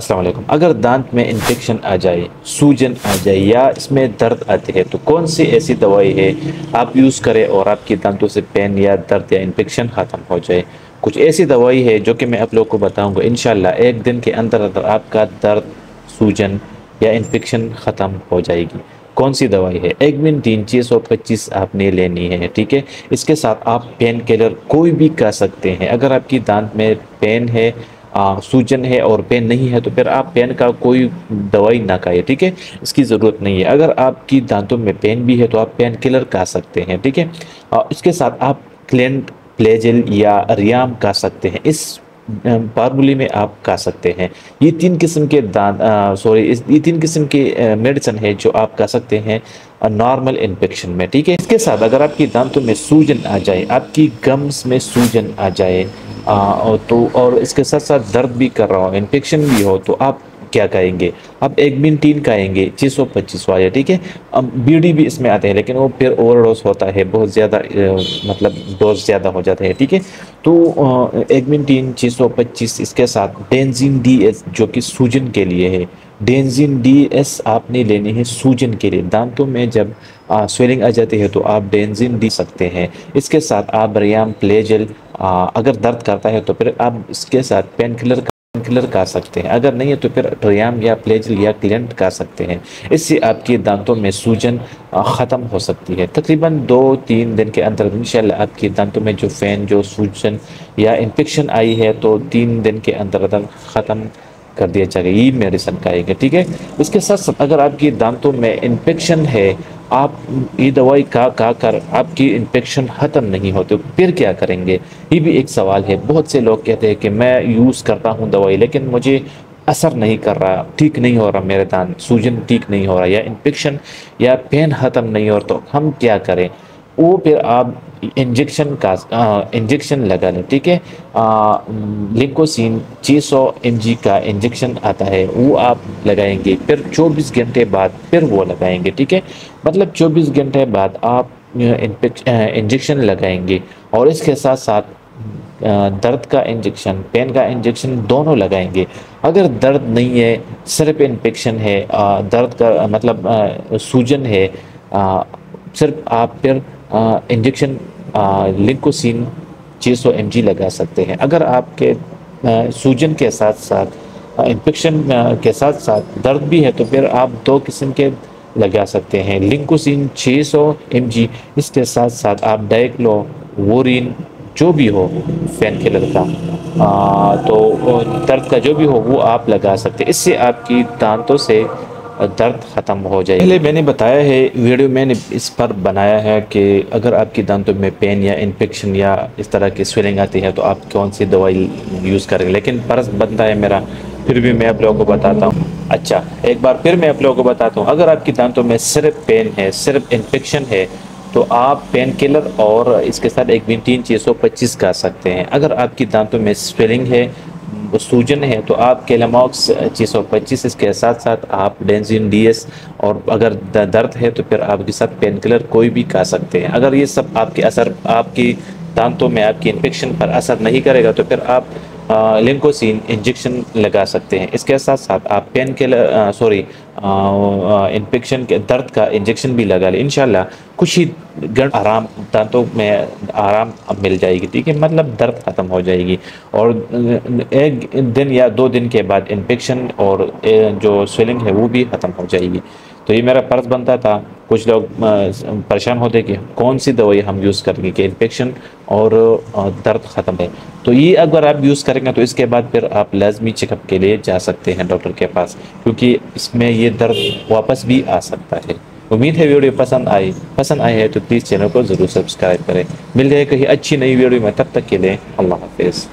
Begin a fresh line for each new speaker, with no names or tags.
अस्सलाम वालेकुम। अगर दांत में इन्फेक्शन आ जाए, सूजन आ जाए या इसमें दर्द आते हैं तो कौन सी ऐसी दवाई है आप यूज़ करें और आपके दांतों से पेन या दर्द या इन्फेक्शन ख़त्म हो जाए। कुछ ऐसी दवाई है जो कि मैं आप लोगों को बताऊंगा। इंशाल्लाह एक दिन के अंदर अंदर आपका दर्द, सूजन या इन्फेक्शन ख़त्म हो जाएगी। कौन सी दवाई है? एगमेंटिन 625 आपने लेनी है, ठीक है। इसके साथ आप पेन किलर कोई भी खा सकते हैं। अगर आपकी दांत में पेन है, सूजन है और पेन नहीं है तो फिर आप पेन का कोई दवाई ना खाइए, ठीक है। इसकी ज़रूरत नहीं है। अगर आपकी दांतों में पेन भी है तो आप पेन किलर खा सकते हैं, ठीक है। इसके साथ आप क्लेंट, प्लेजिल या रियाम खा सकते हैं। इस फार्मूले में आप खा सकते हैं। ये तीन किस्म के ये तीन किस्म के मेडिसिन है जो आप खा सकते हैं नॉर्मल इन्फेक्शन में, ठीक है। इसके साथ अगर आपकी दांतों में सूजन आ जाए, आपकी गम्स में सूजन आ जाए और इसके साथ साथ दर्द भी कर रहा हो, इन्फेक्शन भी हो, तो आप क्या कहेंगे? आप एगमेंटिन खाएंगे 625 वाले, ठीक है। अब बीड़ी भी इसमें आते हैं लेकिन वो फिर ओवरडोज होता है, बहुत ज़्यादा मतलब डोज ज़्यादा हो जाता है, ठीक है। तो एगमेंटिन 625, इसके साथ डेंजिन DS जो कि सूजन के लिए है। डेंजिन DS आपने लेने हैं सूजन के लिए। दांतों में जब स्वेलिंग आ जाती है तो आप डेंजिन डी सकते हैं। इसके साथ आप रियाम, प्लेजिल, अगर दर्द करता है तो फिर आप इसके साथ पेन किलर खा सकते हैं। अगर नहीं है तो फिर रियाम या प्लेजिल या क्लेंट खा सकते हैं। इससे आपके दांतों में सूजन ख़त्म हो सकती है। तकरीबन 2-3 दिन के अंदर इंशाल्लाह आपके दांतों में जो सूजन या इन्फेक्शन आई है तो 3 दिन के अंदर अंदर ख़त्म कर दिया जाएगा। ये मेडिसिन खाएंगे, ठीक है। इसके साथ साथ अगर आपके दांतों में इन्फेक्शन है, आप ये दवाई खा कर आपकी इन्फेक्शन ख़त्म नहीं होती, फिर क्या करेंगे? ये भी एक सवाल है। बहुत से लोग कहते हैं कि मैं यूज़ करता हूँ दवाई लेकिन मुझे असर नहीं कर रहा, ठीक नहीं हो रहा, मेरे दांत सूजन ठीक नहीं हो रहा या इन्फेक्शन या पेन ख़त्म नहीं हो रहा, तो हम क्या करें? वो फिर आप इंजेक्शन लगा लें, ठीक है। लिंकोसिन 600 mg का इंजेक्शन आता है, वो आप लगाएंगे। फिर 24 घंटे बाद फिर वो लगाएंगे, ठीक है। मतलब 24 घंटे बाद आप इंजेक्शन लगाएंगे और इसके साथ साथ दर्द का इंजेक्शन, पेन का इंजेक्शन दोनों लगाएंगे। अगर दर्द नहीं है, सिर्फ इन्फेक्शन है, दर्द का मतलब सूजन है, सिर्फ आप फिर इंजेक्शन लिंकोसिन 600 mg लगा सकते हैं। अगर आपके सूजन के साथ साथ इन्फेक्शन के साथ साथ दर्द भी है तो फिर आप 2 किस्म के लगा सकते हैं। लिंकोसिन 600 mg, इसके साथ साथ आप डायक्लो, वोरिन, जो भी हो पेन किलर का, तो दर्द का जो भी हो वो आप लगा सकते हैं। इससे आपकी दांतों से दर्द ख़त्म हो जाए। पहले मैंने बताया है, वीडियो मैंने इस पर बनाया है कि अगर आपकी दांतों में पेन या इन्फेक्शन या इस तरह की स्वेलिंग आती है तो आप कौन सी दवाई यूज़ करेंगे, लेकिन फ़र्ज बनता है मेरा, फिर भी मैं आप लोगों को बताता हूँ। अच्छा, एक बार फिर मैं आप लोगों को बताता हूँ। अगर आपकी दांतों में सिर्फ पेन है, सिर्फ इन्फेक्शन है, तो आप पेन किलर और इसके साथ एगमेंटिन 625 खा सकते हैं। अगर आपकी दांतों में स्वेलिंग है, सूजन है, तो आप केलामॉक्स 625, इसके साथ साथ आप डेंजिन DS, और अगर दर्द है तो फिर आपके साथ पेन किलर कोई भी खा सकते हैं। अगर ये सब आपकी दांतों में आपकी इन्फेक्शन पर असर नहीं करेगा तो फिर आप लिंकोसिन इंजेक्शन लगा सकते हैं। इसके साथ साथ आप पेन किलर इन्फेक्शन के दर्द का इंजेक्शन भी लगा लें। इंशाल्लाह कुछ ही आराम, दांतों में आराम मिल जाएगी, ठीक है। मतलब दर्द ख़त्म हो जाएगी और 1 दिन या 2 दिन के बाद इन्फेक्शन और जो स्वेलिंग है वो भी ख़त्म हो जाएगी। तो ये मेरा फ़र्ज़ बनता था। कुछ लोग परेशान होते कि कौन सी दवाई हम यूज़ करेंगे कि इन्फेक्शन और दर्द ख़त्म है। तो ये अगर आप यूज़ करेंगे तो इसके बाद फिर आप लाजमी चेकअप के लिए जा सकते हैं डॉक्टर के पास, क्योंकि इसमें ये दर्द वापस भी आ सकता है। उम्मीद है वीडियो पसंद आई है तो प्लीज़ चैनल को ज़रूर सब्सक्राइब करें। मिल जाए कहीं अच्छी नई वीडियो में, तब तक के लिए अल्लाह हाफिज़।